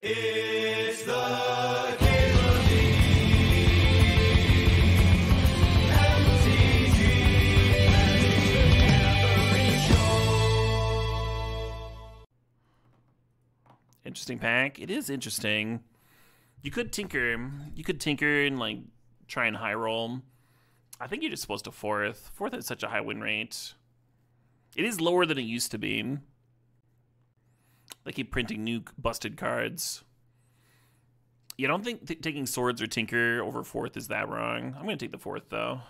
It's the game of the Interesting pack. It is interesting. You could tinker. You could tinker and like try and high roll. I think you're just supposed to fourth. Fourth has such a high win rate. It is lower than it used to be. They keep printing new busted cards. You don't think taking swords or tinker over fourth is that wrong? I'm gonna take the fourth though.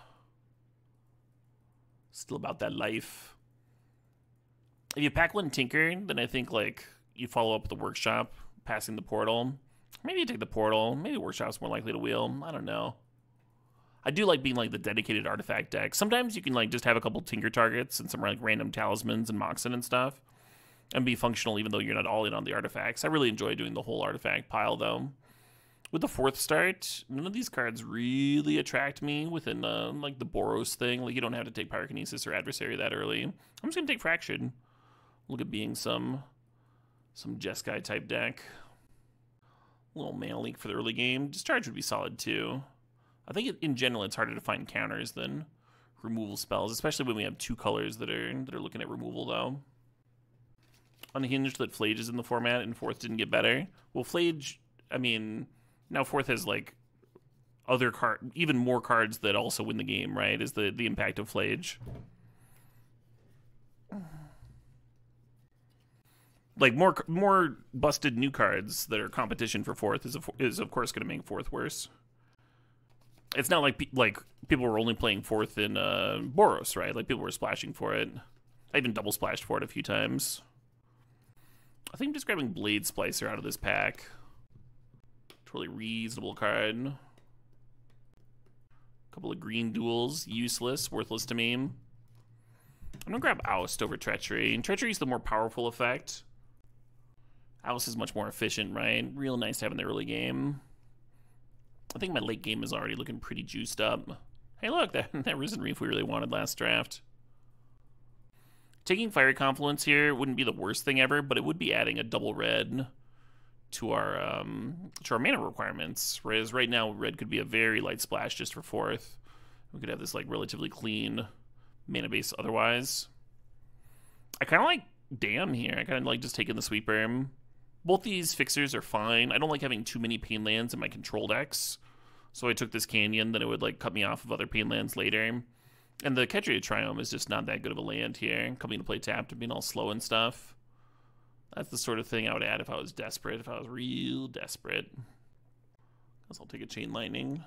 Still about that life. If you pack one tinker, then I think like you follow up with the workshop, passing the portal. Maybe you take the portal. Maybe workshop's more likely to wheel. I don't know. I do like being like the dedicated artifact deck. Sometimes you can like just have a couple tinker targets and some like random talismans and moxen and stuff, and be functional even though you're not all in on the artifacts. I really enjoy doing the whole artifact pile though. With the fourth start, none of these cards really attract me within like the Boros thing. Like you don't have to take Pyrokinesis or Adversary that early. I'm just gonna take Fraction. Look at being some Jeskai type deck. A little Mana Leak for the early game. Discharge would be solid too. I think in general it's harder to find counters than removal spells, especially when we have two colors that are looking at removal though. Unhinged that Flage is in the format and fourth didn't get better. Well, Flage, I mean, now fourth has like other even more cards that also win the game, right? Is the impact of Flage. Like more busted new cards that are competition for fourth is of course going to make fourth worse. It's not like people were only playing fourth in Boros, right? Like people were splashing for it. I even double splashed for it a few times. I think I'm just grabbing Blade Splicer out of this pack. Totally reasonable card. Couple of green duels, useless, worthless to me. I'm gonna grab Oust over Treachery, and Treachery is the more powerful effect. Oust is much more efficient, right? Real nice to have in the early game. I think my late game is already looking pretty juiced up. Hey look, that Risen Reef we really wanted last draft. Taking Fiery Confluence here wouldn't be the worst thing ever, but it would be adding a double red to our mana requirements. Whereas right now, red could be a very light splash just for fourth. We could have this like relatively clean mana base otherwise. I kind of like Damn here. I kind of like just taking the sweeper. Both these fixers are fine. I don't like having too many pain lands in my control decks. So I took this Canyon, then it would like cut me off of other pain lands later. And the Kedria Triome is just not that good of a land here. Coming to play tapped and being all slow and stuff. That's the sort of thing I would add if I was desperate, if I was real desperate. Guess I'll take a Chain Lightning.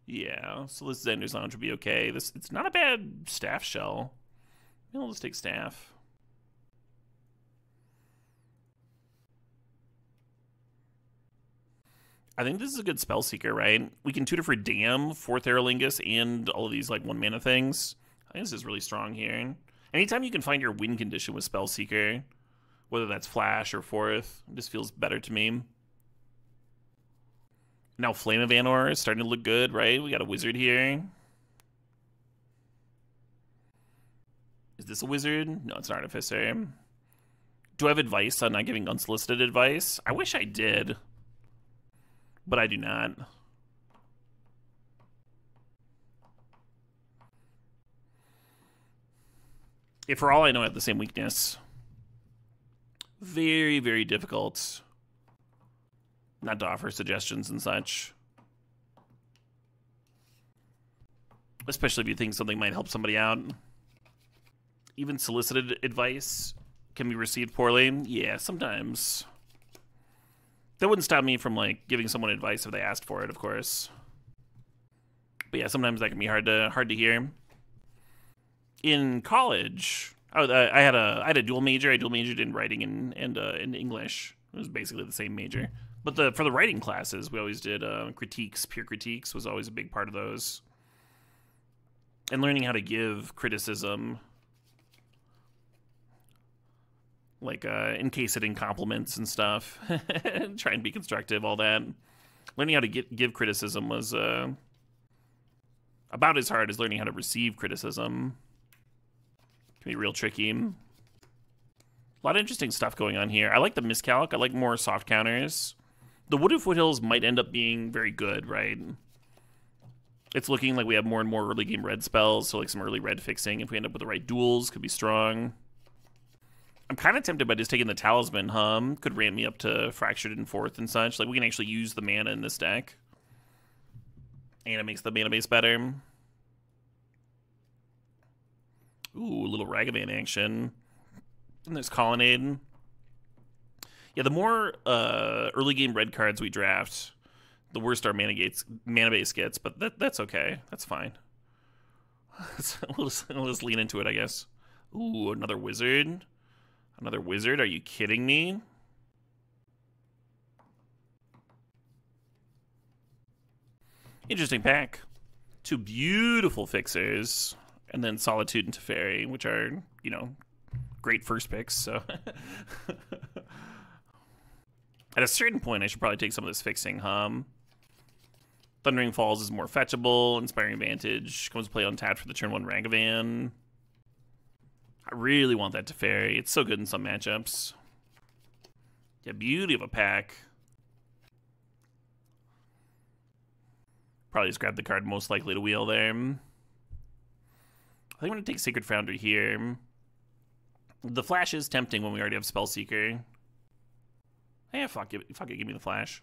Yeah, so this Xander's Lounge would be okay. It's not a bad Staff Shell. Maybe I'll just take Staff. I think this is a good Spellseeker, right? We can tutor for Damn, 4th Aerolingus, and all of these like 1-mana things. I think this is really strong here. Anytime you can find your win condition with Spellseeker, whether that's Flash or 4th, it just feels better to me. Now Flame of Anor is starting to look good, right? We got a wizard here. Is this a wizard? No, it's an artificer. Do I have advice on not giving unsolicited advice? I wish I did, but I do not. If for all I know I have the same weakness. Very, very difficult not to offer suggestions and such. Especially if you think something might help somebody out. Even solicited advice can be received poorly. Yeah, sometimes. That wouldn't stop me from like giving someone advice if they asked for it, of course. But yeah, sometimes that can be hard to hear. In college, I had a dual major. I dual majored in writing and in English. It was basically the same major. But for the writing classes, we always did critiques. Peer critiques was always a big part of those. And learning how to give criticism, like encase it in compliments and stuff, try and be constructive, all that. Learning how to give criticism was about as hard as learning how to receive criticism. Can be real tricky. A lot of interesting stuff going on here. I like the miscalc. I like more soft counters. The Wooded Foothills might end up being very good, right? It's looking like we have more and more early game red spells, so like some early red fixing. If we end up with the right duels, could be strong. I'm kind of tempted by just taking the Talisman Hum. Could ramp me up to Fractured in 4th and such. Like, we can actually use the mana in this deck. And it makes the mana base better. Ooh, a little Ragavan action. And there's Colonnade. Yeah, the more early game red cards we draft, the worse our mana base gets, but that's okay. That's fine. we'll just lean into it, I guess. Ooh, another wizard. Another wizard? Are you kidding me? Interesting pack. 2 beautiful fixers, and then Solitude and Teferi, which are, you know, great first picks, so... At a certain point, I should probably take some of this fixing, Thundering Falls is more fetchable. Inspiring Vantage comes to play untapped for the turn 1 Ragavan. I really want that Teferi. It's so good in some matchups. Yeah, beauty of a pack. Probably just grab the card most likely to wheel there. I think I'm going to take Sacred Foundry here. The Flash is tempting when we already have Spellseeker. Yeah, fuck it, give me the Flash.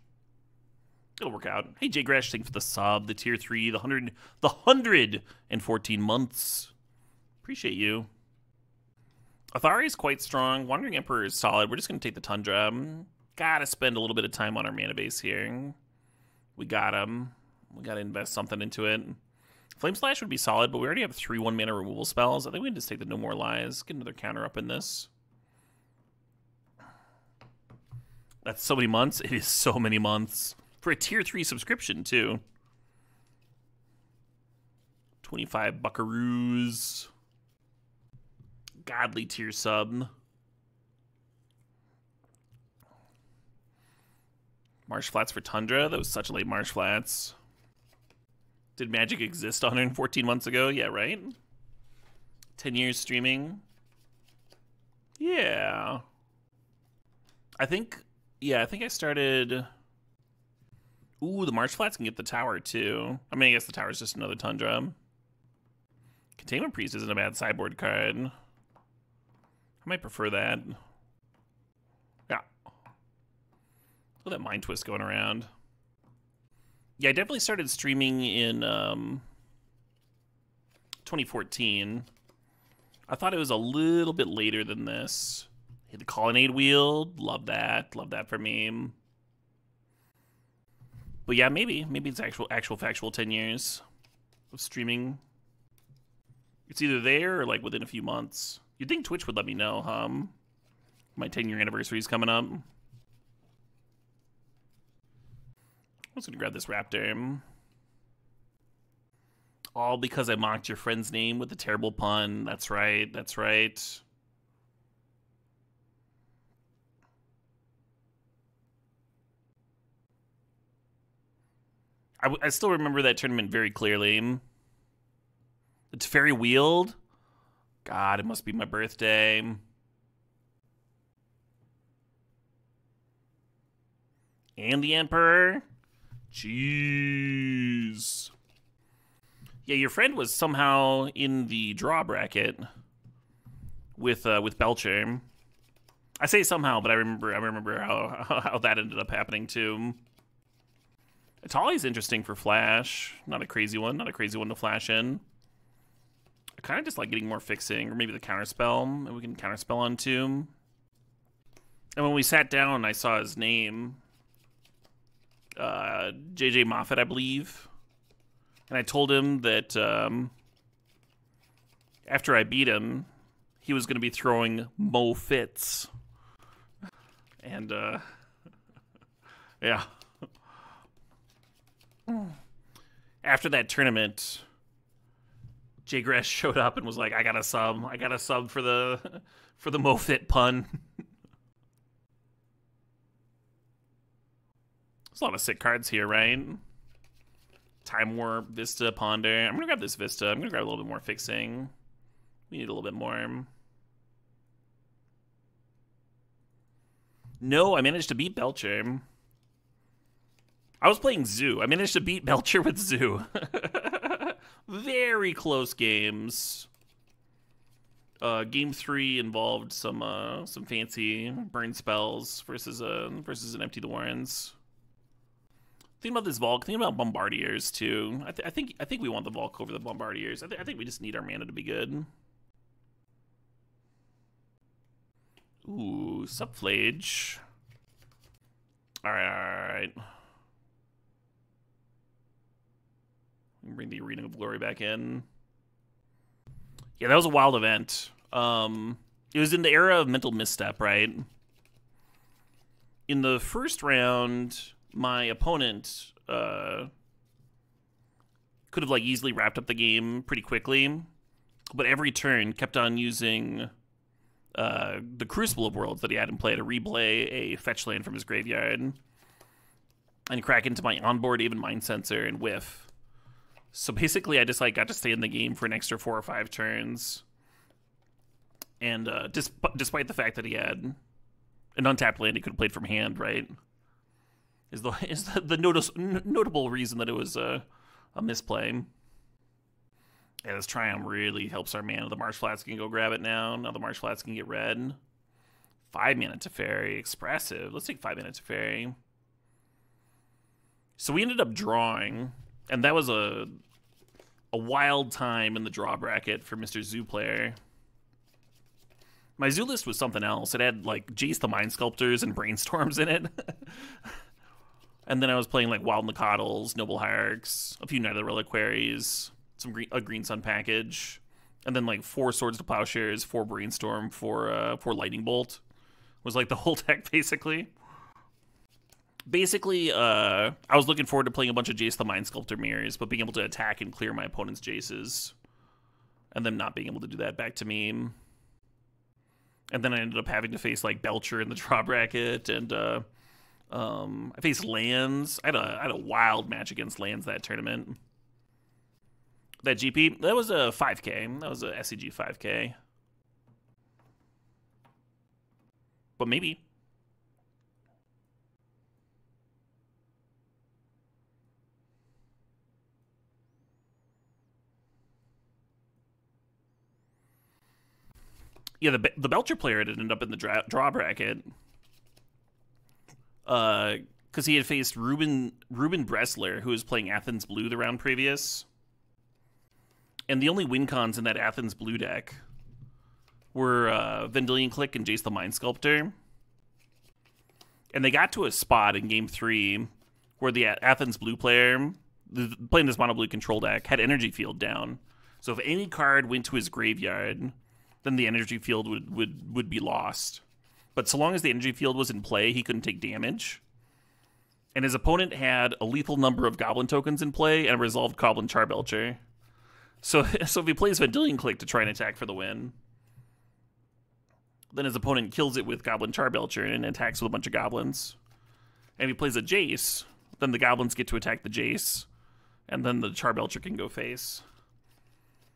It'll work out. Hey, Jay Gresh, thanks for the sub, the tier 3, the 114 months. Appreciate you. Athari is quite strong. Wandering Emperor is solid. We're just going to take the Tundra. Gotta spend a little bit of time on our mana base here. We got him. We gotta invest something into it. Flame Slash would be solid, but we already have 3 1-mana removal spells. I think we can just take the No More Lies. Get another counter up in this. That's so many months. It is so many months. For a tier 3 subscription, too. 25 buckaroos. Godly tier sub. Marsh Flats for Tundra. That was such late Marsh Flats. Did Magic exist 114 months ago? Yeah, right? 10 years streaming. Yeah. I think I started... Ooh, the Marsh Flats can get the tower, too. I mean, I guess the tower's just another Tundra. Containment Priest isn't a bad sideboard card. I might prefer that. Yeah. Look at that Mind Twist going around. Yeah, I definitely started streaming in 2014. I thought it was a little bit later than this. Hit the Colonnade wheel. Love that. Love that for me. But yeah, maybe it's actual factual 10 years of streaming. It's either there or like within a few months. You'd think Twitch would let me know, My 10-year anniversary is coming up. I'm just gonna grab this Raptor. All because I mocked your friend's name with a terrible pun. That's right. That's right. I still remember that tournament very clearly. The Teferi wheeled. God, it must be my birthday. And the Emperor. Jeez. Yeah, your friend was somehow in the draw bracket with Belcher. I say somehow, but I remember how that ended up happening too. Atali's interesting for Flash. Not a crazy one. Not a crazy one to flash in. I kind of just like getting more fixing, or maybe the counterspell. And we can counterspell on too. And when we sat down, I saw his name. JJ Moffat, I believe. And I told him that after I beat him, he was going to be throwing Mo Fits. And, yeah. After that tournament, Jay Gresh showed up and was like, I got a sub for the Mo Fit pun. There's a lot of sick cards here, right? Time Warp, Vista, Ponder. I'm going to grab this Vista. I'm going to grab a little bit more fixing. We need a little bit more. No, I managed to beat Belcher. I was playing Zoo. I managed to beat Belcher with Zoo. Very close games. Game 3 involved some fancy burn spells versus an Empty the Warrens. Think about this Volk. Think about Bombardiers too. I think we want the Volk over the Bombardiers. I think we just need our mana to be good. Ooh, Subflage. All right. Bring the Arena of Glory back in. Yeah, that was a wild event. It was in the era of Mental Misstep, right? In the first round, my opponent could have like easily wrapped up the game pretty quickly, but every turn kept on using the Crucible of Worlds that he had in play to replay a fetch land from his graveyard and crack into my onboard Even Mind Sensor and whiff. So basically, I just like got to stay in the game for an extra 4 or 5 turns, and despite the fact that he had an untapped land he could have played from hand, right, is the notable reason that it was a misplay. Yeah, this Triumph really helps our mana. The Marsh Flats can go grab it now. Now the Marsh Flats can get red. 5 mana Teferi, expressive. Let's take 5 mana Teferi. So we ended up drawing, and that was a wild time in the draw bracket for Mr. Zoo player. My Zoo list was something else. It had like Jace the Mind Sculptors and Brainstorms in it. And then I was playing like Wild Nacatls, Noble Hierarchs, a few Nether Reliquaries, a Green Sun package, and then like 4 Swords to Plowshares, 4 Brainstorm, 4 Lightning Bolt. Was like the whole deck basically. Basically, I was looking forward to playing a bunch of Jace the Mind Sculptor mirrors, but being able to attack and clear my opponent's Jaces, and them not being able to do that back to me. And then I ended up having to face like Belcher in the draw bracket, and I faced lands. I had a wild match against lands that tournament. That GP, that was a 5K. That was a SCG 5K. But maybe. Yeah, the Belcher player had ended up in the draw bracket because he had faced Ruben Bressler, who was playing Athens Blue the round previous. And the only win cons in that Athens Blue deck were Vendilion Click and Jace the Mind Sculptor. And they got to a spot in Game 3 where the Athens Blue player, playing this mono blue control deck, had Energy Field down. So if any card went to his graveyard, then the Energy Field would be lost. But so long as the Energy Field was in play, he couldn't take damage. And his opponent had a lethal number of Goblin tokens in play and a resolved Goblin Charbelcher. So if he plays Vendilion Click to try and attack for the win, then his opponent kills it with Goblin Charbelcher and attacks with a bunch of goblins. And if he plays a Jace, then the goblins get to attack the Jace, and then the Charbelcher can go face.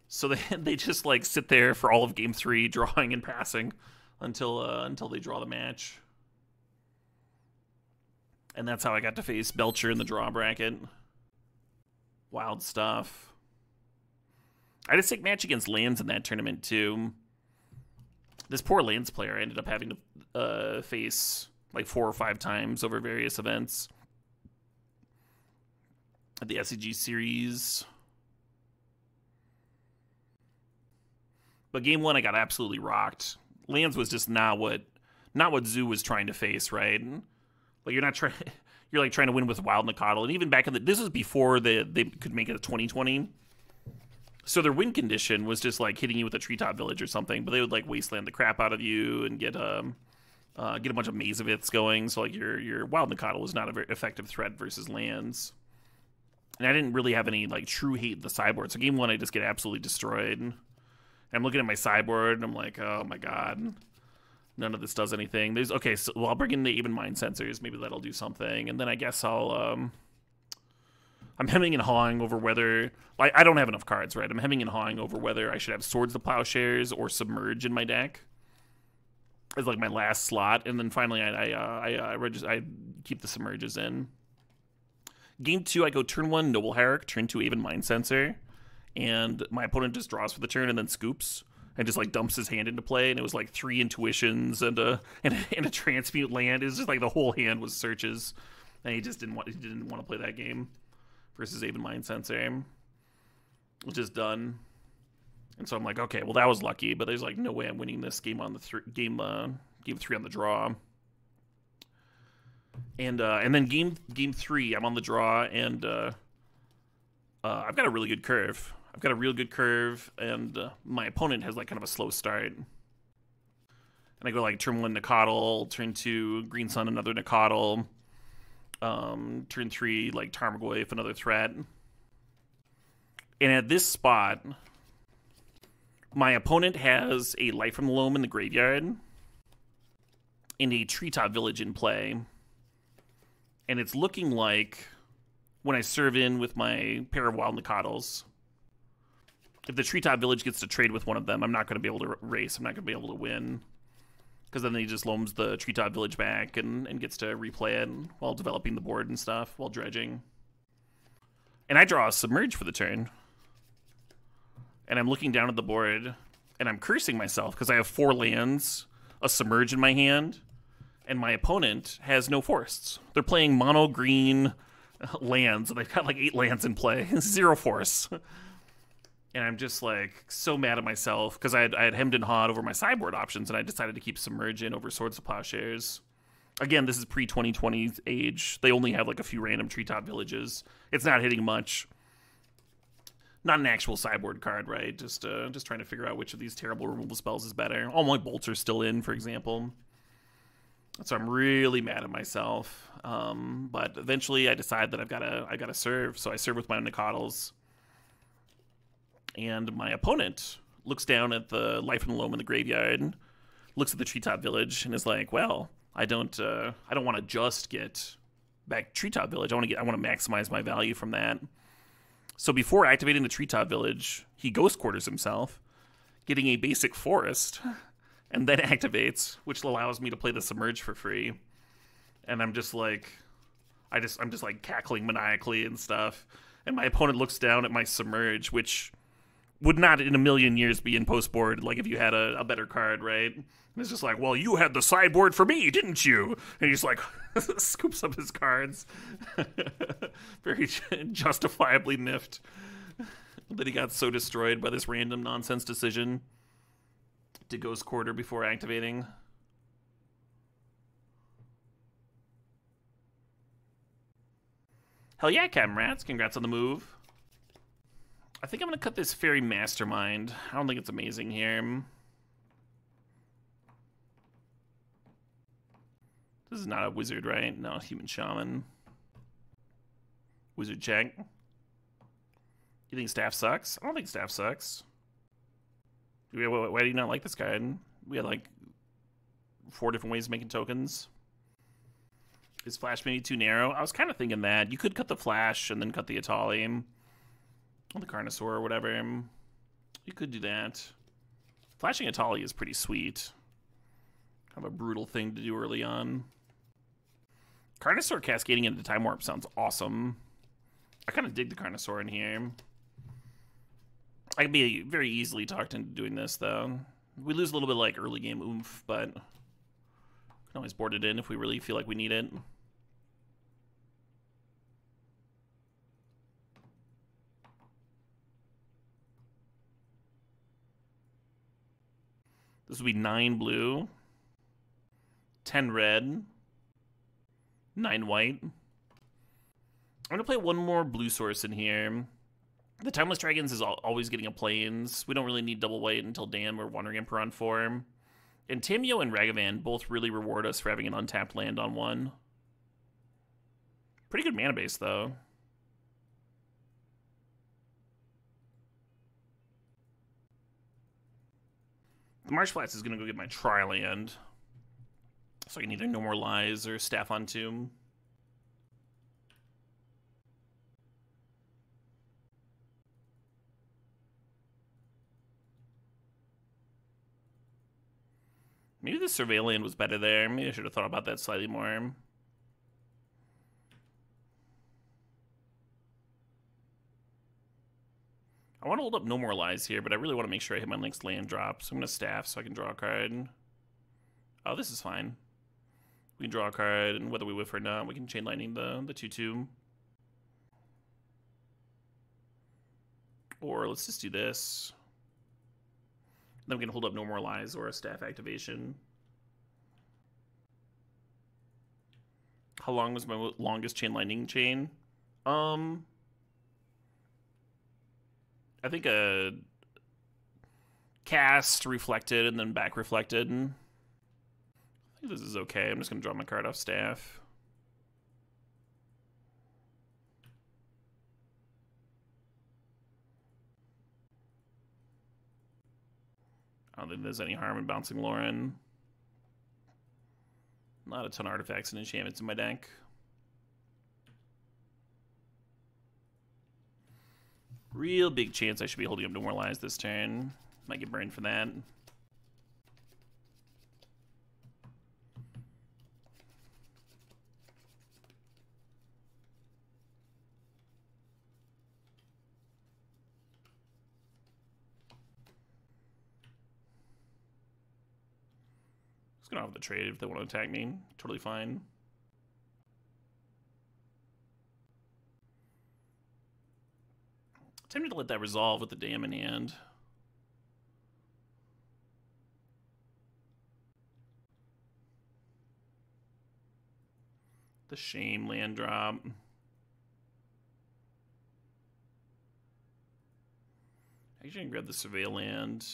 So they just like sit there for all of Game 3, drawing and passing until they draw the match. And that's how I got to face Belcher in the draw bracket. Wild stuff. I had a sick match against lands in that tournament too. This poor lands player ended up having to face like 4 or 5 times over various events at the SCG series. But game 1, I got absolutely rocked. Lands was just not what Zoo was trying to face, right? Like you're like trying to win with Wild Nacatl, and even back in this was before they could make it a 2020. So their win condition was just like hitting you with a Treetop Village or something, but they would like wasteland the crap out of you and get a bunch of Mazaviths going. So like your Wild Nacatl was not a very effective threat versus lands. And I didn't really have any like true hate in the sideboard. So game 1, I just get absolutely destroyed. I'm looking at my sideboard and I'm like, oh my god, none of this does anything. Okay, so I'll bring in the Even Mind Sensors. Maybe that'll do something. And then I guess I'm hemming and hawing over whether, like, I don't have enough cards, right? I'm hemming and hawing over whether I should have Swords to Plowshares or Submerge in my deck. as like my last slot, and then finally I keep the submerges in. Game 2, I go turn 1 Noble Hierarch, turn 2 Aven Mind Sensor, and my opponent just draws for the turn and then scoops and just like dumps his hand into play, and it was like 3 intuitions and a transmute land. It was just like the whole hand was searches, and he didn't want to play that game versus Aven Mind Sensor, which is done. And so I'm like, okay, well that was lucky, but there's like no way I'm winning this game on the game 3 on the draw. And then game 3, I'm on the draw, and I've got a really good curve. I've got a real good curve, and my opponent has like kind of a slow start. And I go like turn 1 Nicodle, turn 2 Green Sun, another Nicodle, turn 3 like Tarmogoyf, another threat. And at this spot, my opponent has a Light from the Loam in the graveyard and a Treetop Village in play. And it's looking like when I serve in with my pair of Wild Nicodles, if the Treetop Village gets to trade with one of them, I'm not going to be able to race. I'm not going to be able to win. Because then he just loams the Treetop Village back and gets to replay it while developing the board and stuff, while dredging. And I draw a Submerge for the turn. And I'm looking down at the board, and I'm cursing myself because I have 4 lands, a Submerge in my hand, and my opponent has no forests. They're playing mono green lands, and they've got like 8 lands in play, 0 force. And I'm just like so mad at myself because I had hemmed and hawed over my sideboard options, and I decided to keep Submerge in over Swords to Plowshares. Again, this is pre-2020 age. They only have like a few random Treetop Villages. It's not hitting much. Not an actual sideboard card, right? Just trying to figure out which of these terrible removal spells is better. All my bolts are still in, for example. So I'm really mad at myself. But eventually I decide that I gotta serve. So I serve with my Nicodles. And my opponent looks down at the Life from the Loam in the graveyard, looks at the Treetop Village, and is like, well, I don't want to just get back Treetop Village. I want to maximize my value from that. So before activating the Treetop Village, he Ghost Quarters himself, getting a basic forest, and then activates, which allows me to play the Submerge for free. And I'm just like, I'm just like cackling maniacally and stuff. And my opponent looks down at my Submerge, which would not in a million years be in post board, like if you had a better card, right? And it's just like, well, you had the sideboard for me, didn't you? And he's like, scoops up his cards. Very justifiably niffed that he got so destroyed by this random nonsense decision to Ghost Quarter before activating. Hell yeah, Captain Rats. Congrats on the move. I think I'm going to cut this Fairy Mastermind. I don't think it's amazing here. This is not a wizard, right? No, human shaman. Wizard check. You think staff sucks? I don't think staff sucks. Why do you not like this card? We had like 4 different ways of making tokens. Is Flash maybe too narrow? I was kind of thinking that. You could cut the Flash and then cut the Atali. Or the Carnosaur or whatever. You could do that. Flashing Atali is pretty sweet. Kind of a brutal thing to do early on. Carnosaur cascading into Time Warp sounds awesome. I kind of dig the Carnosaur in here. I could be very easily talked into doing this, though. We lose a little bit like early game oomph, but we can always board it in if we really feel like we need it. This would be 9 blue, 10 red, 9 white. I'm going to play one more blue source in here. The Timeless Dragons is always getting a plains. We don't really need double white until Dan. We're Wandering Emperor on 4. And Tamio and Ragavan both really reward us for having an untapped land on 1. Pretty good mana base, though. The Marsh Flats is going to go get my Tri-land. So I can either No More Lies or Staff on Tomb. Maybe Surveillant was better there. Maybe I should have thought about that slightly more. I want to hold up No More Lies here, but I really want to make sure I hit my next land drop. So I'm going to staff so I can draw a card. Oh, this is fine. We can draw a card, and whether we whiff or not, we can Chain Lightning the 2/2. Or let's just do this. Then we can hold up No More Lies or a staff activation. How long was my longest Chain Lightning chain? I think a cast, reflected, and then back reflected. I think this is okay. I'm just going to draw my card off staff. I don't think there's any harm in bouncing Lauren. Not a ton of artifacts and enchantments in my deck. Real big chance I should be holding up No More Lies this turn. Might get burned for that. Just gonna have the trade if they want to attack me. Totally fine. Tempted to let that resolve with the dam in hand. The Shame land drop. Actually, I can grab the Surveil land.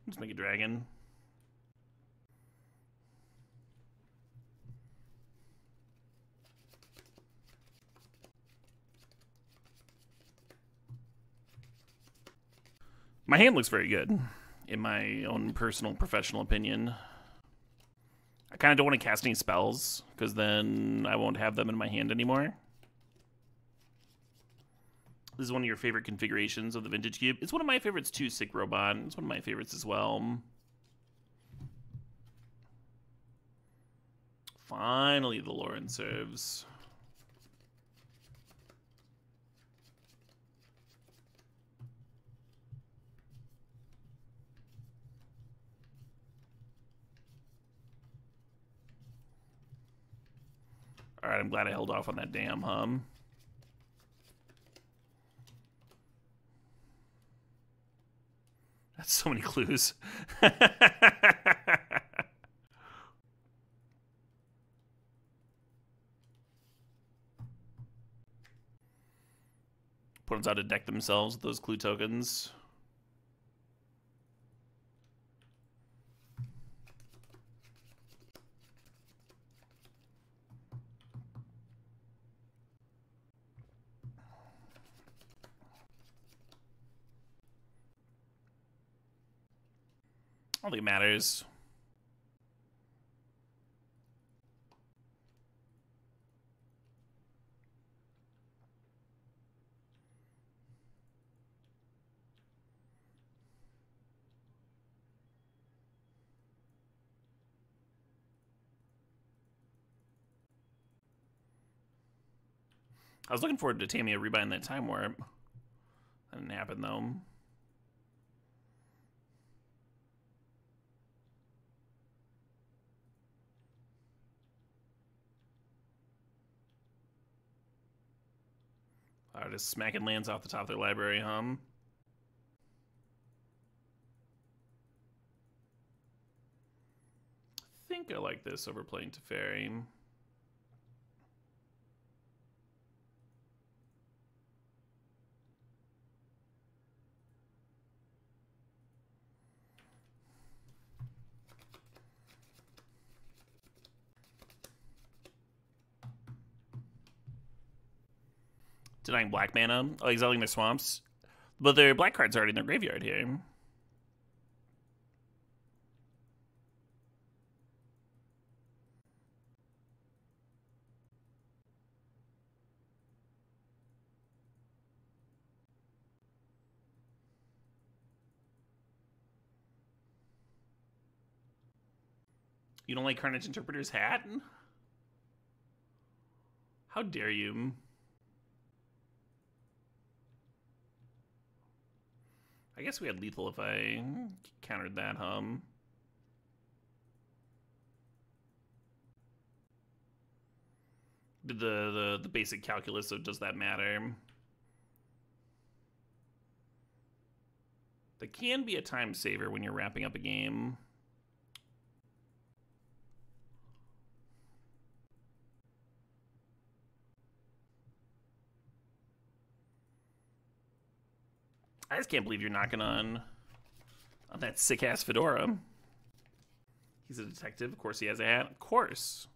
Let's make a dragon. My hand looks very good, in my own personal professional opinion. I kind of don't want to cast any spells, because then I won't have them in my hand anymore. This is one of your favorite configurations of the Vintage Cube. It's one of my favorites too, Sick Robot. It's one of my favorites as well. Finally, the Lauren serves. Alright, I'm glad I held off on that damn hum. That's so many clues. Opponents ought to deck themselves with those clue tokens. I don't think it matters. I was looking forward to Tamia rebuying that Time Warp. That didn't happen though. Just smacking lands off the top of their library, I think I like this over playing Teferi. Denying black mana, exiling their swamps. But their black card's already in their graveyard here. You don't like Carnage Interpreter's hat? How dare you? I guess we had lethal if I countered that, Did the basic calculus of does that matter? That can be a time saver when you're wrapping up a game. I just can't believe you're knocking on that sick-ass fedora. He's a detective. Of course he has a hat. Of course.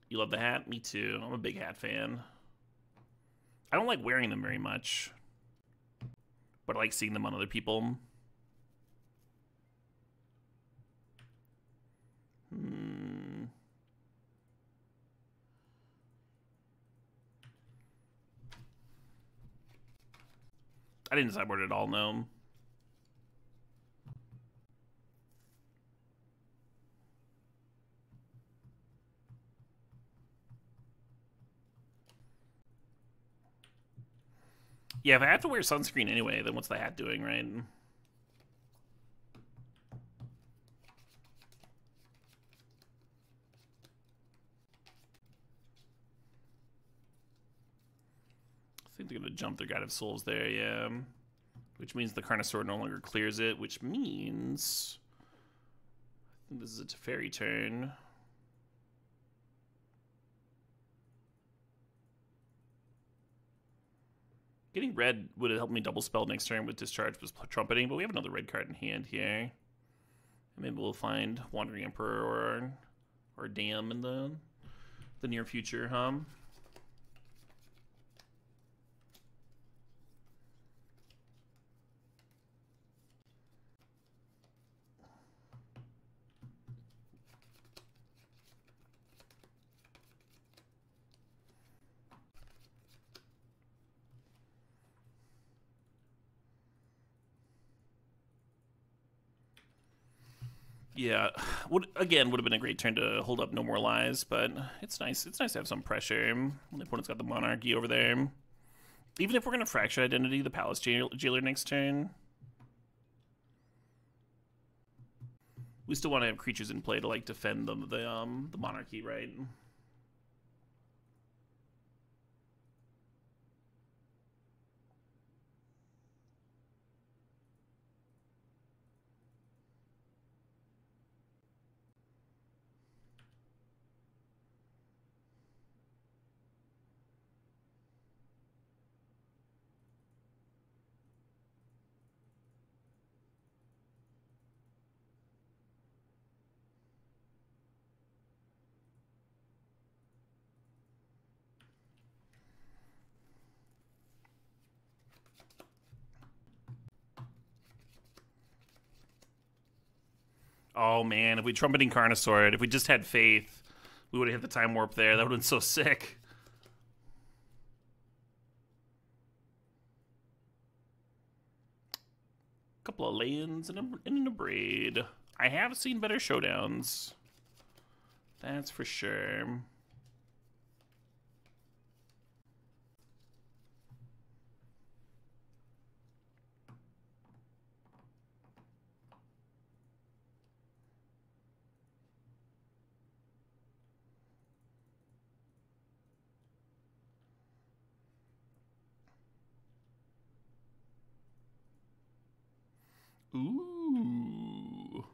You love the hat? Me too. I'm a big hat fan. I don't like wearing them very much, but I like seeing them on other people. I didn't sideboard at all, no. Yeah, if I have to wear sunscreen anyway, then what's the hat doing, right? I think they're going to jump their God of Souls there, yeah. Which means the Carnosaur no longer clears it, which means I think this is a Teferi turn. Getting red would have helped me double spell next turn with Discharge was trumpeting, but we have another red card in hand here. And maybe we'll find Wandering Emperor or Dam in the near future, Yeah, would have been a great turn to hold up No More Lies, but it's nice. It's nice to have some pressure when the opponent's got the Monarchy over there. Even if we're gonna Fracture Identity, the Palace Jailer next turn, we still want to have creatures in play to like defend the Monarchy, right? Oh man, if we trumpeting Carnosaur, if we just had faith, we would have hit the time warp there. That would have been so sick. Couple of lay-ins and an Abrade. I have seen better showdowns. That's for sure. Ooh.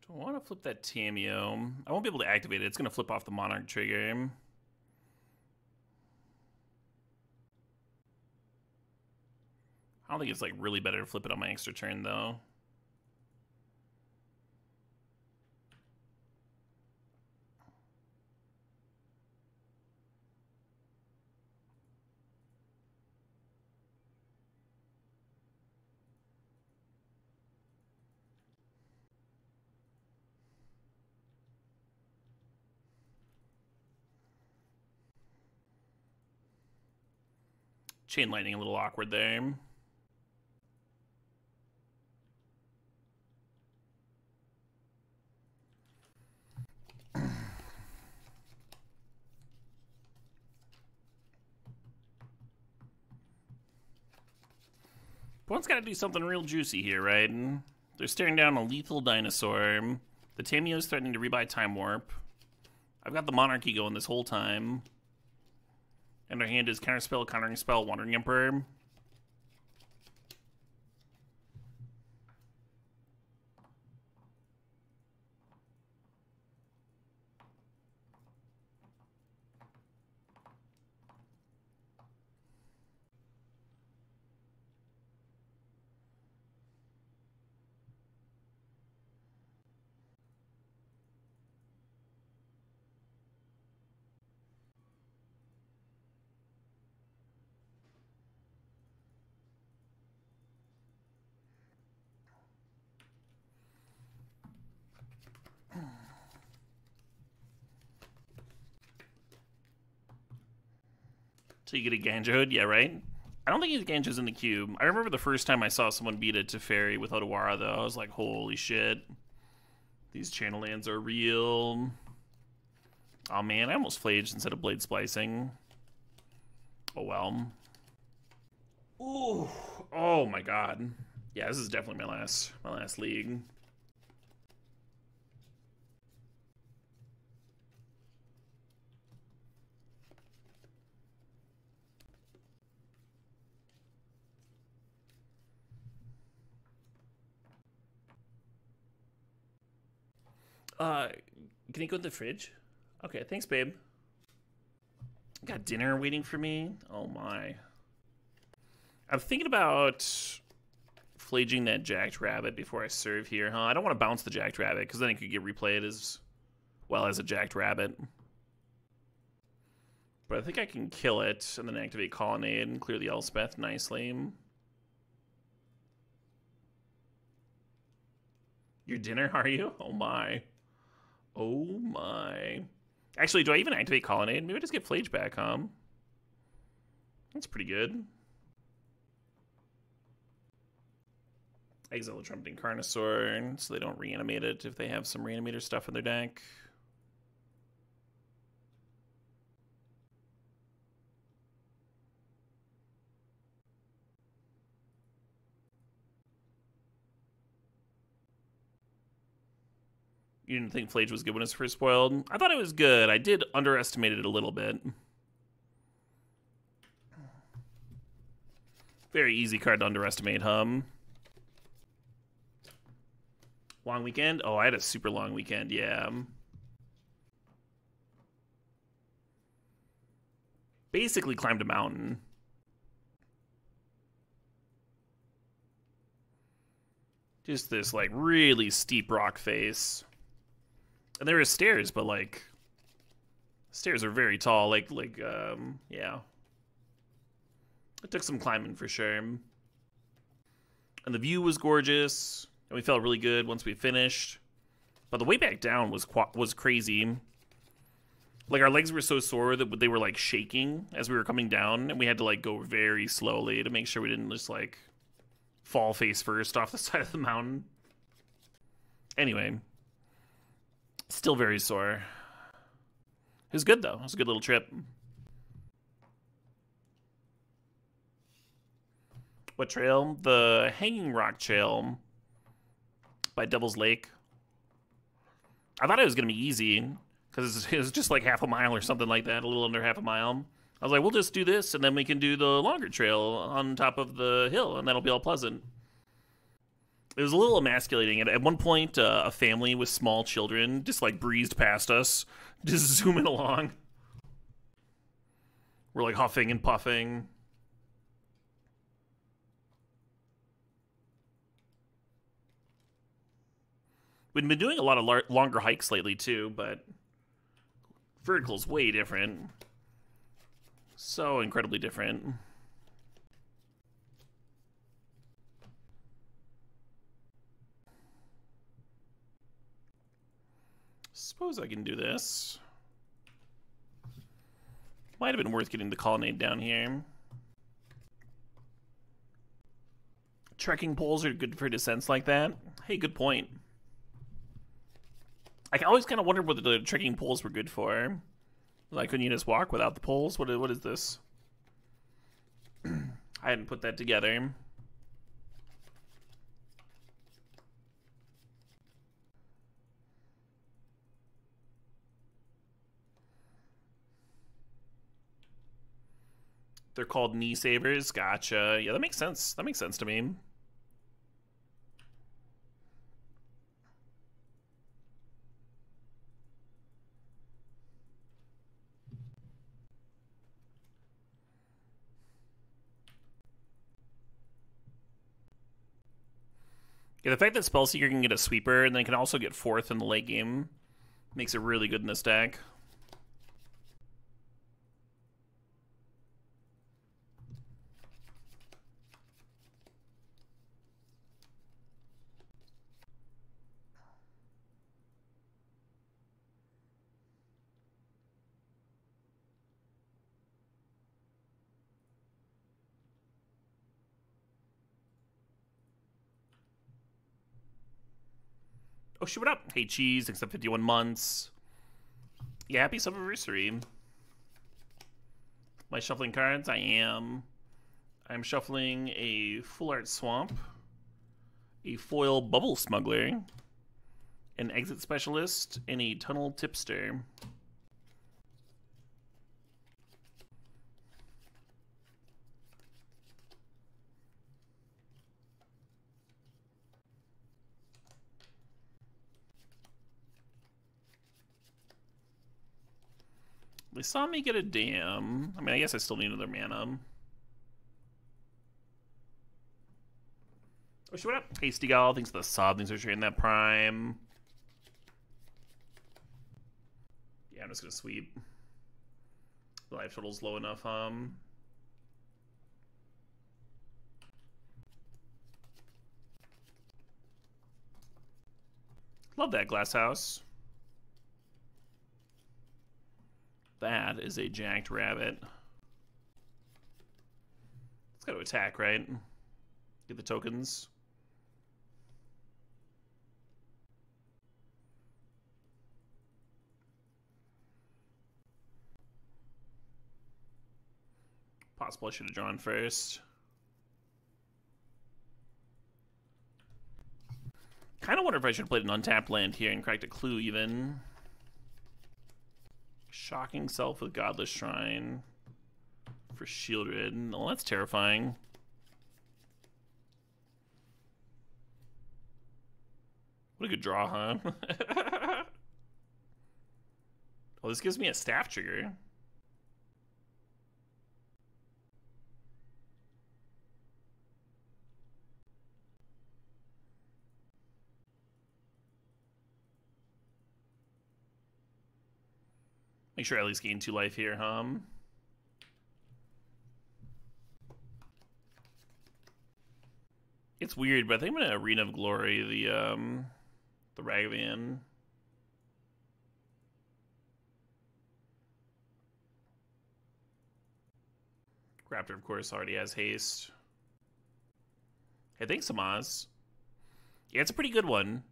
Do I want to flip that Tameo? I won't be able to activate it. It's going to flip off the Monarch trigger. I don't think it's like really better to flip it on my extra turn though. Chain lightning a little awkward there. One's got to do something real juicy here, right? They're staring down a lethal dinosaur. The Tameo's threatening to rebuy Time Warp. I've got the Monarchy going this whole time. And our hand is Counterspell, Countering Spell, Wandering Emperor. So you get a Ganjoed? Yeah, right? I don't think his Ganjo's in the cube. I remember the first time I saw someone beat it to Fairy with Otawara, though. I was like, holy shit. These channel lands are real. Oh, man, I almost flaged instead of Blade Splicing. Oh, well. Ooh. Oh, my God. Yeah, this is definitely my last league. Can you go to the fridge? Okay, thanks, babe. Got dinner waiting for me? Oh my. I'm thinking about flaging that Jacked Rabbit before I serve here, huh? I don't want to bounce the Jacked Rabbit, because then it could get replayed as well as a Jacked Rabbit. But I think I can kill it and then activate Colonnade and clear the Elspeth nicely. Your dinner, are you? Oh my. Oh my. Actually, do I even activate Colonnade? Maybe I just get Flage back, huh? That's pretty good. Exile the Trumpeting Carnosaur so they don't reanimate it if they have some reanimator stuff in their deck. You didn't think Flage was good when it was first spoiled? I thought it was good. I did underestimate it a little bit. Very easy card to underestimate, Long weekend? Oh, I had a super long weekend, yeah. Basically climbed a mountain. Just this, like, really steep rock face. And there are stairs, but, like, stairs are very tall. Yeah. It took some climbing for sure. And the view was gorgeous. And we felt really good once we finished. But the way back down was crazy. Like, our legs were so sore that they were, like, shaking as we were coming down. And we had to, like, go very slowly to make sure we didn't just, like, fall face first off the side of the mountain. Anyway. Still very sore. It was good, though. It was a good little trip. What trail? The Hanging Rock Trail by Devil's Lake. I thought it was going to be easy, because it was just like half a mile or something like that, a little under half a mile. I was like, we'll just do this, and then we can do the longer trail on top of the hill, and that'll be all pleasant. It was a little emasculating. At one point, a family with small children just like breezed past us, just zooming along. We're like huffing and puffing. We've been doing a lot of longer hikes lately too, but vertical's way different. So incredibly different. Suppose I can do this. Might have been worth getting the colonnade down here. Trekking poles are good for descents like that. Hey, good point. I always kind of wondered what the trekking poles were good for. Like, couldn't you just walk without the poles? What is this? I hadn't put that together. They're called knee savers. Gotcha. Yeah, that makes sense. That makes sense to me. Yeah, the fact that Spellseeker can get a sweeper and then can also get fourth in the late game makes it really good in this deck. Oh, shoot, what up? Hey, Cheese, except 51 months. Yeah, happy anniversary. Am I shuffling cards? I am. I'm shuffling a Full Art Swamp, a Foil Bubble Smuggler, an Exit Specialist, and a Tunnel Tipster. They saw me get a dam. I mean, I guess I still need another mana. Oh, shoot, what up? Hasty Gal, thanks for the sub. Thanks for sharing that prime. Yeah, I'm just gonna sweep. The life total's low enough, Love that glass house. That is a jacked rabbit. It's got to attack, right? Get the tokens. Possible I should have drawn first. Kind of wonder if I should have played an untapped land here and cracked a clue even. Shocking Self with Godless Shrine for Shieldred. Well, that's terrifying. What a good draw, huh? Oh, this gives me a staff trigger. Make sure I at least gain 2 life here, It's weird, but I think I'm gonna Arena of Glory the Ragavan. Raptor, of course, already has haste. Hey, thanks, Samaz. Yeah, it's a pretty good one.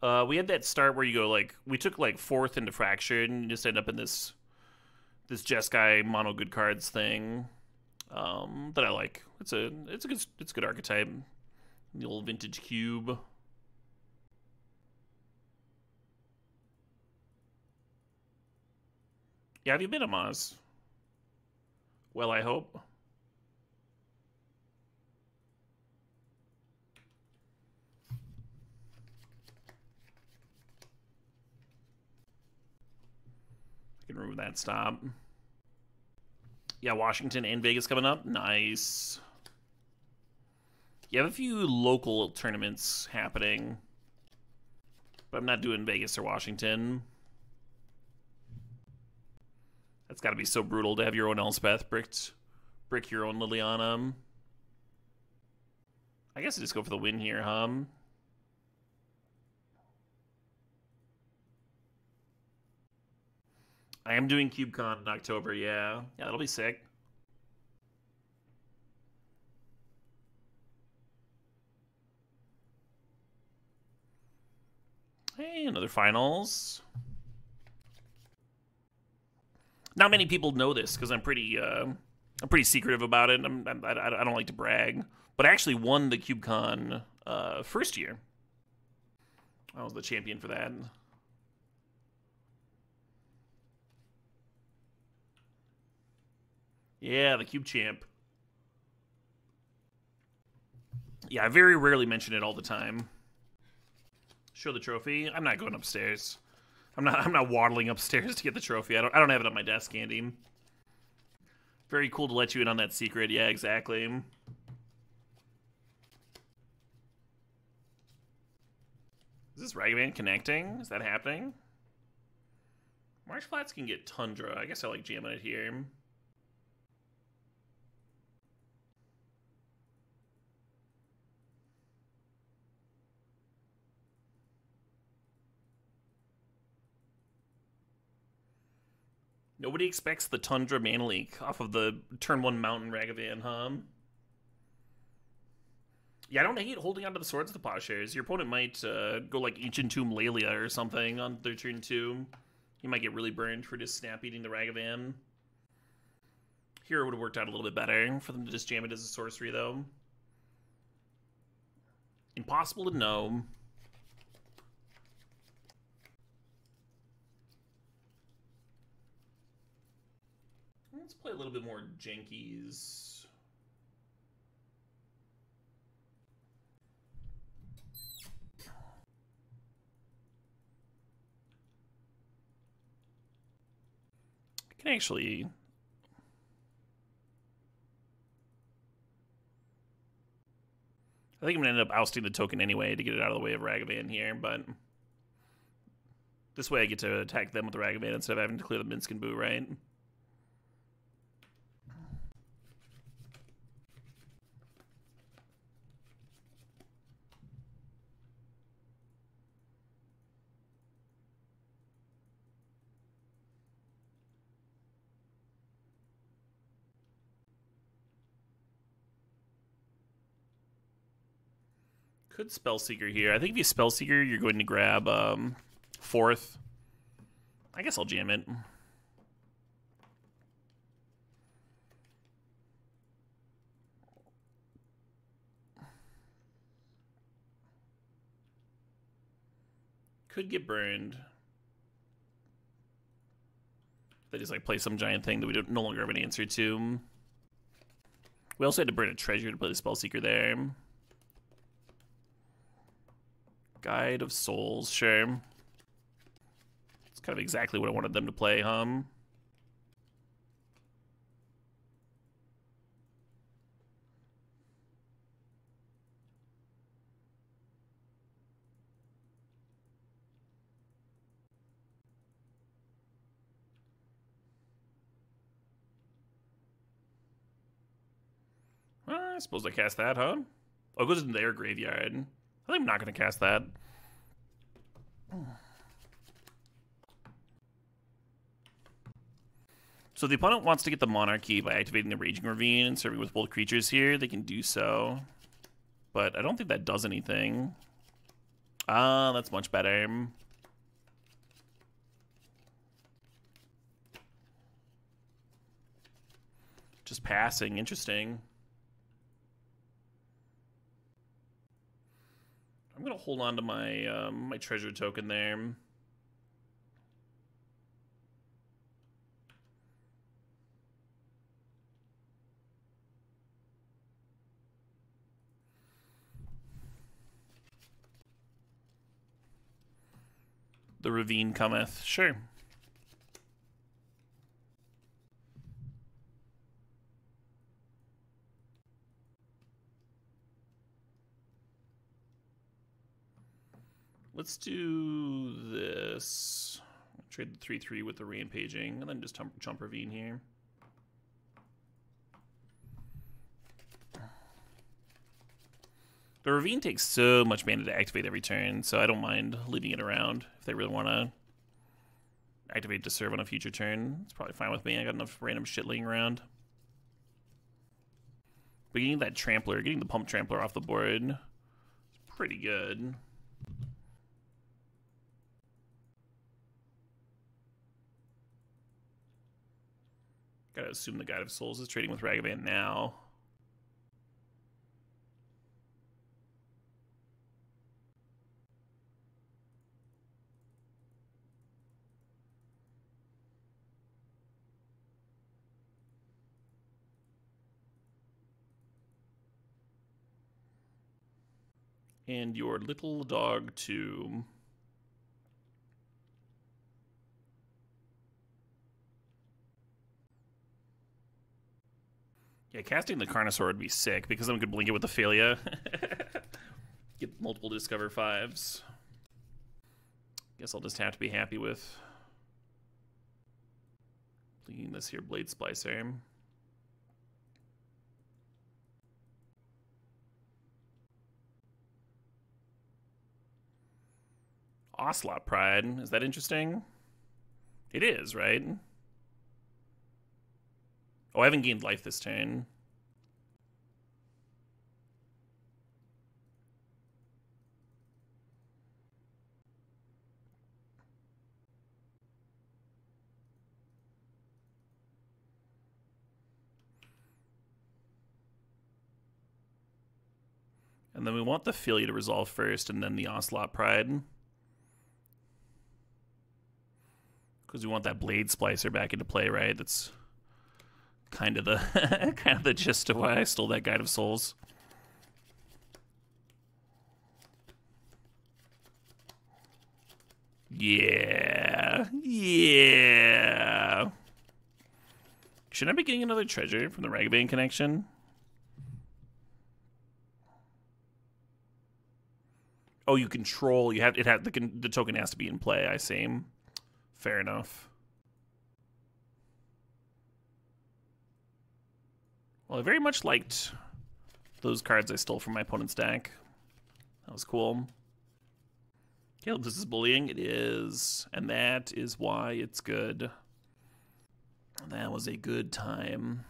We had that start where you go like we took like 4th into Fractured and you just end up in this Jeskai mono good cards thing that I like. It's a good archetype. The old vintage cube. Yeah, have you been, Amaz? Well, I hope. Can remove that stop. Yeah, Washington and Vegas coming up. Nice. You have a few local tournaments happening, but I'm not doing Vegas or Washington. That's got to be so brutal to have your own Elspeth brick your own Liliana. I guess I just go for the win here, huh? I am doing CubeCon in October, yeah. Yeah, that'll be sick. Hey, another finals. Not many people know this because I'm pretty secretive about it. I don't like to brag, but I actually won the CubeCon first year. I was the champion for that. Yeah, the Cube Champ. Yeah, I very rarely mention it all the time. Show the trophy. I'm not going upstairs. I'm not waddling upstairs to get the trophy. I don't have it on my desk, Andy. Very cool to let you in on that secret. Yeah, exactly. Is this Ragavan connecting? Is that happening? Marsh Flats can get Tundra. I guess I like jamming it here. Nobody expects the Tundra Mana Leak off of the turn 1 Mountain Ragavan, huh? Yeah, I don't hate holding onto the Swords of the Plowshares. Your opponent might go like Ancient Tomb Lelia or something on their turn 2. You might get really burned for just snap eating the Ragavan. Here it would have worked out a little bit better for them to just jam it as a sorcery, though. Impossible to know. Let's play a little bit more Jankies. I can actually... I think I'm going to end up ousting the token anyway to get it out of the way of Ragavan here, but... This way I get to attack them with the Ragavan instead of having to clear the Minsc and Boo, right? Could Spellseeker here. I think if you Spellseeker, you're going to grab 4th. I guess I'll jam it. Could get burned. They just like play some giant thing that we no longer have an answer to. We also had to burn a treasure to play the Spellseeker there. Guide of Souls, sure. It's kind of exactly what I wanted them to play, huh? I suppose I cast that, huh? Oh, it goes into their graveyard. I think I'm not going to cast that. So if the opponent wants to get the Monarchy by activating the Raging Ravine and serving with both creatures here, they can do so. But I don't think that does anything. Ah, that's much better. Just passing, interesting. I'm gonna hold on to my my treasure token there. The ravine cometh, sure. Let's do this. Trade the 3/3 with the rampaging, and then just jump Ravine here. The Ravine takes so much mana to activate every turn, so I don't mind leaving it around if they really want to activate to serve on a future turn. It's probably fine with me. I got enough random shit laying around. But getting that Trampler, getting the Pump Trampler off the board is pretty good. Gotta assume the Guide of Souls is trading with Ragavan now. And your little dog too. Yeah, casting the Carnosaur would be sick because then we could blink it with the Thalia. Get multiple Discover 5s. Guess I'll just have to be happy with blinking this here Blade Splicer. Ocelot Pride. Is that interesting? It is, right? Oh, I haven't gained life this turn. And then we want the Thalia to resolve first and then the Ocelot Pride. Because we want that Blade Splicer back into play, right? That's kind of the gist of why I stole that Guide of Souls. Yeah. Should I be getting another treasure from the Ragavan connection? Oh, you control. You have it. The token has to be in play. I see. Fair enough. Well, I very much liked those cards I stole from my opponent's deck. That was cool. Caleb, this is bullying. It is. And that is why it's good. That was a good time.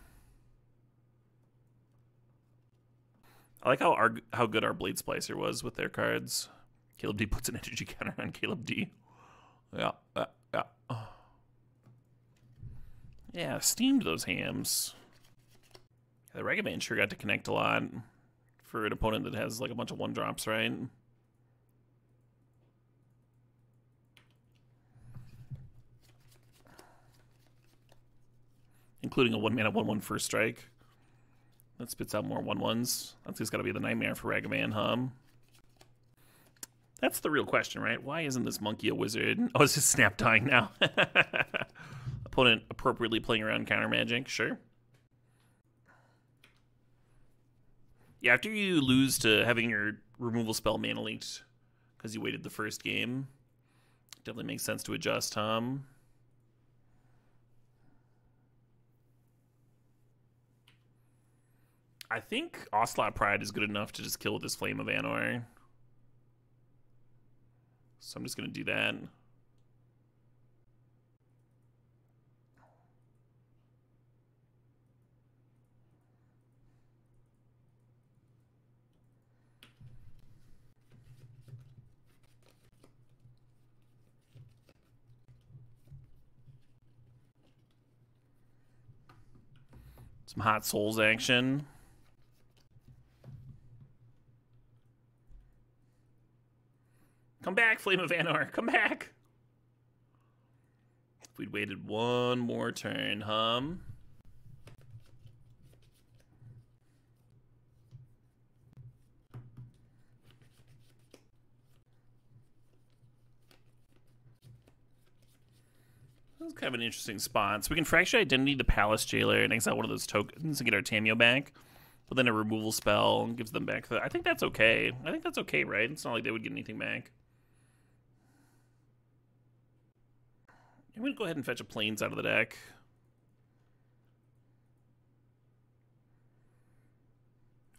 I like how good our Blade Splicer was with their cards. Caleb D puts an energy counter on Caleb D. Yeah. Yeah, steamed those hams. The Ragavan sure got to connect a lot for an opponent that has like a bunch of 1-drops, right? Including a 1-mana 1/1 first strike. That spits out more 1/1s. That's just got to be the nightmare for Ragavan, huh? That's the real question, right? Why isn't this monkey a wizard? Oh, it's just Snap dying now. Opponent appropriately playing around counter magic, sure. Yeah, after you lose to having your removal spell mana leaked because you waited the first game, definitely makes sense to adjust, Tom. I think Ocelot Pride is good enough to just kill with this Flame of Anor. So I'm just going to do that. Some Hot Souls action. Come back, Flame of Anor. Come back. If we'd waited one more turn, hum. That's kind of an interesting spot. So we can fracture Identity the Palace Jailer and exile one of those tokens and get our Tameo back. But then a removal spell gives them back. I think that's okay. I think that's okay, right? It's not like they would get anything back. I'm going to go ahead and fetch a Plains out of the deck.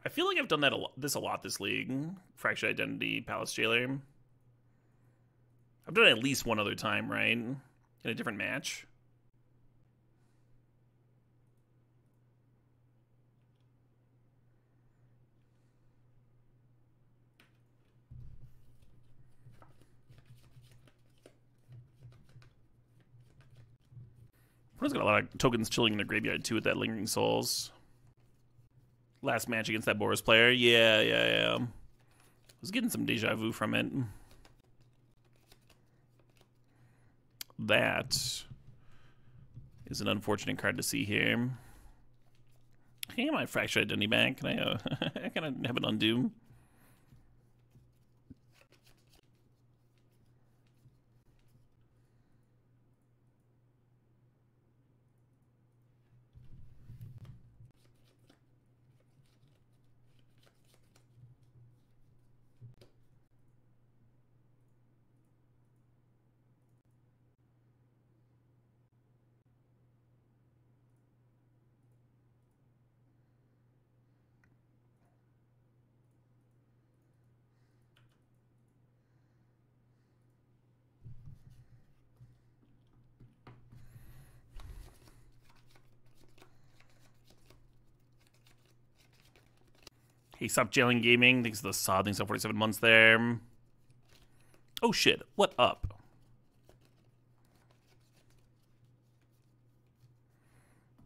I feel like I've done that a lot this league. Fractured Identity, Palace Jailer. I've done it at least one other time, right? In a different match. Opponent's got a lot of tokens chilling in their graveyard too with that Lingering Souls. Last match against that Boris player. Yeah. I was getting some deja vu from it. That is an unfortunate card to see here. Can I get my Fractured Identity back? Can I have an undo? Hey, stop jailing gaming. Thanks to the sod. Thanks for 47 months there. Oh shit, what up?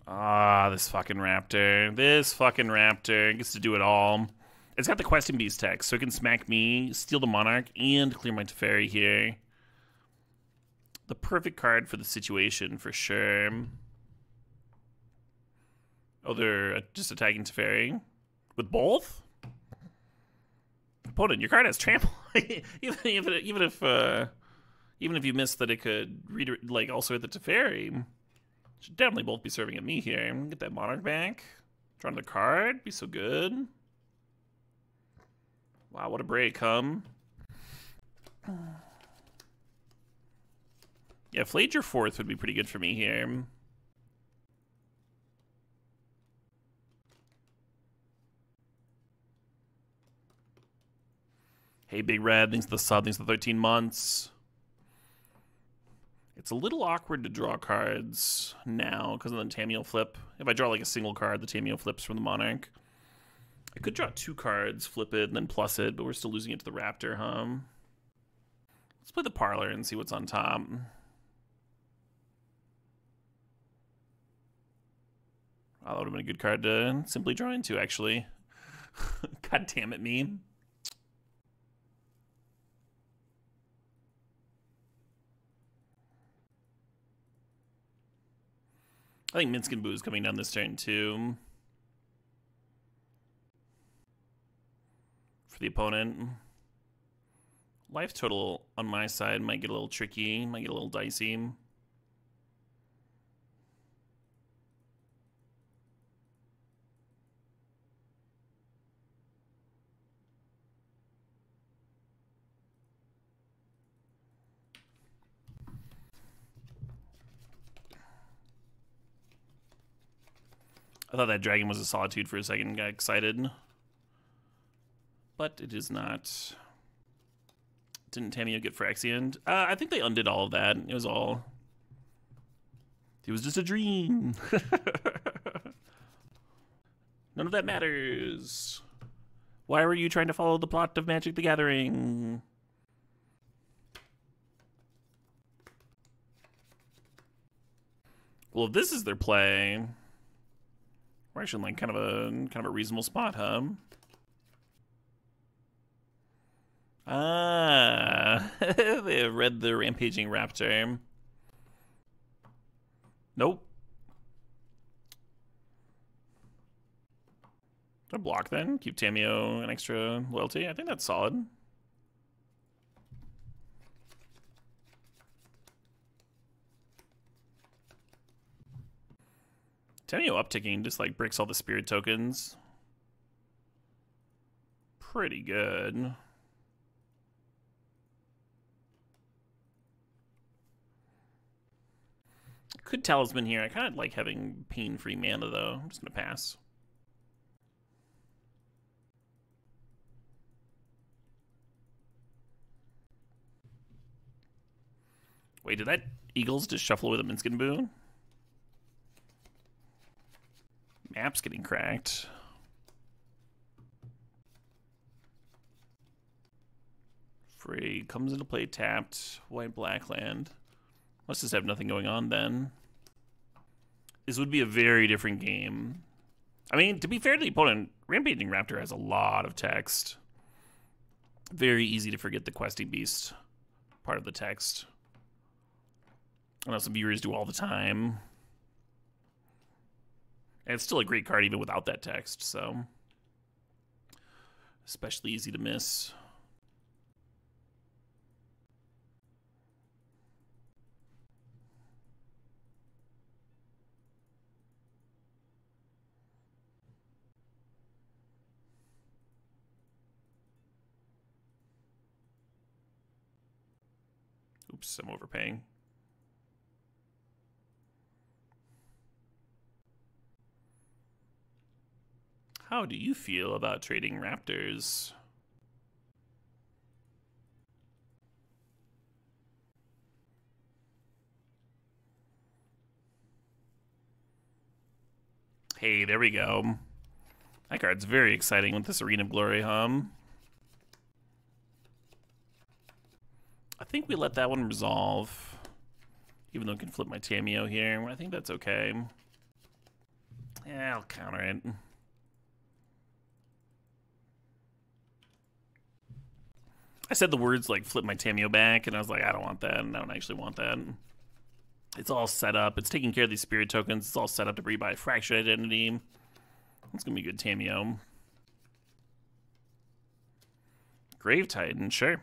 Ah, this fucking raptor. This fucking raptor gets to do it all. It's got the Questing Beast text, so it can smack me, steal the Monarch, and clear my Teferi here. The perfect card for the situation, for sure. Oh, they're just attacking Teferi? With both? Opponent, your card has trample. even if you missed that it could read also hit the Teferi. Should definitely both be serving at me here. Get that Monarch back. Draw another card. Be so good. Wow, what a break, Yeah, Flayed your fourth would be pretty good for me here. Hey, Big Red, thanks to the sub, thanks to the 13 months. It's a little awkward to draw cards now because of the Tamiyo flip. If I draw like a single card, the Tamiyo flips from the Monarch. I could draw two cards, flip it, and then plus it, but we're still losing it to the Raptor, Let's play the Parlor and see what's on top. Oh, that would have been a good card to simply draw into, actually. God damn it, me. I think Minskin Boo is coming down this turn, too. For the opponent. Life total on my side might get a little tricky, might get a little dicey. I thought that dragon was a Solitude for a second, got excited. But it is not. Didn't Tamiyo get Phyrexian? I think they undid all of that. It was just a dream. None of that matters. Why were you trying to follow the plot of Magic the Gathering? Well, if this is their play, we're actually in like kind of a reasonable spot, Ah, they read the Rampaging Raptor. Nope. Do I block then? Keep Tamiyo an extra loyalty? I think that's solid. Tamiyo upticking just like bricks all the spirit tokens. Pretty good. Could Talisman here. I kind of like having pain-free mana, though. I'm just going to pass. Wait, did that Eagles just shuffle with a Minskin Boo? Map's getting cracked. Free comes into play tapped. White black land. Must just have nothing going on then. This would be a very different game. I mean, to be fair to the opponent, Rampaging Raptor has a lot of text. Very easy to forget the Questing Beast part of the text. I know some viewers do all the time. And it's still a great card even without that text, so. Especially easy to miss. Oops, I'm overpaying. How do you feel about trading Raptors? Hey, there we go. That card's very exciting with this Arena of Glory hum. I think we let that one resolve. Even though I can flip my Tameo here. I think that's okay. Yeah, I'll counter it. I said the words like flip my Tameo back, and I was like, I don't want that, and I don't actually want that. It's all set up. It's taking care of these spirit tokens. It's all set up to rebuy a Fractured Identity. It's going to be good Tameo. Grave Titan, sure.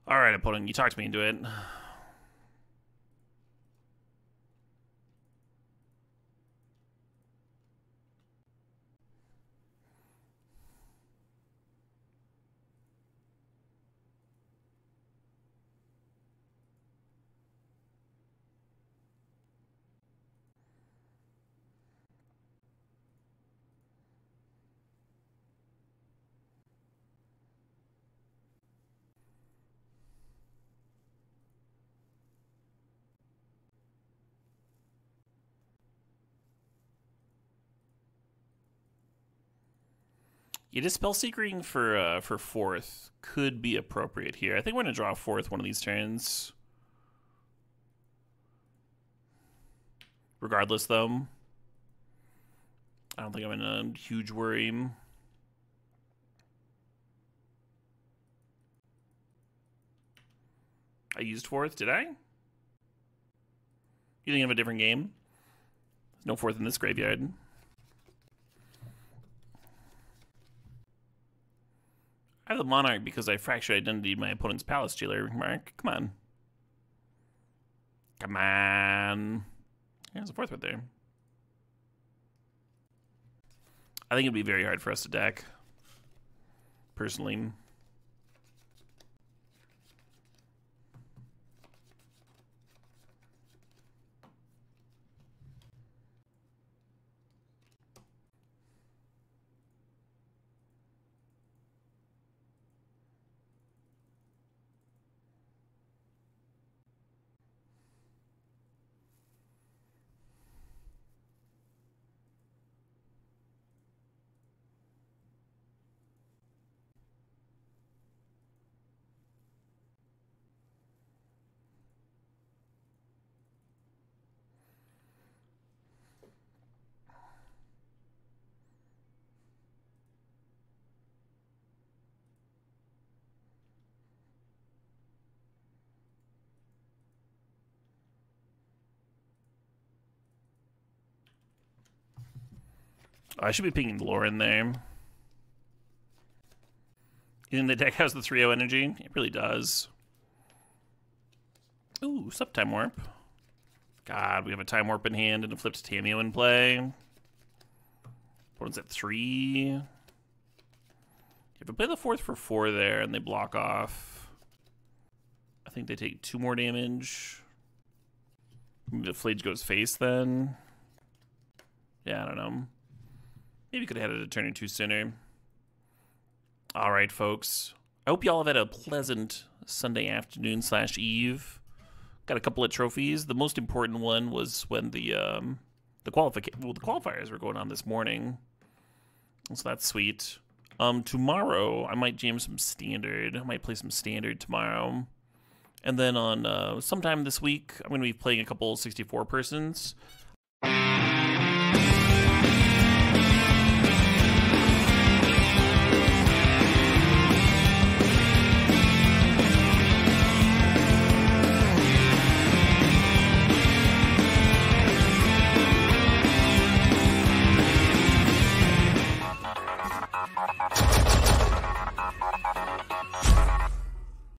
All right, opponent, you talked me into it. Yeah, just spell seekering for fourth could be appropriate here. I think we're gonna draw fourth one of these turns. Regardless, though, I don't think I'm in a huge worry. I used fourth, did I? You think I have a different game? There's no fourth in this graveyard. I have the Monarch because I Fractured Identity my opponent's Palace Jailer, Mark. Come on. Come on. Yeah, there's a fourth right there. I think it'd be very hard for us to deck. Personally. I should be pinging Lauren there. You think the deck has the 3-0 energy? It really does. Ooh, Subtime Warp. God, we have a Time Warp in hand and a flipped Tameo in play. Opponent's at 3. If I play the 4th for 4 there and they block off, I think they take 2 more damage. Maybe the Flage goes face then. Yeah, I don't know. Maybe could have had it a turn or 2 sooner. All right, folks. I hope y'all have had a pleasant Sunday afternoon / eve. Got a couple of trophies. The most important one was when the qualifiers were going on this morning. So that's sweet. Tomorrow, I might jam some Standard. I might play some Standard tomorrow. And then on sometime this week, I'm going to be playing a couple 64 persons.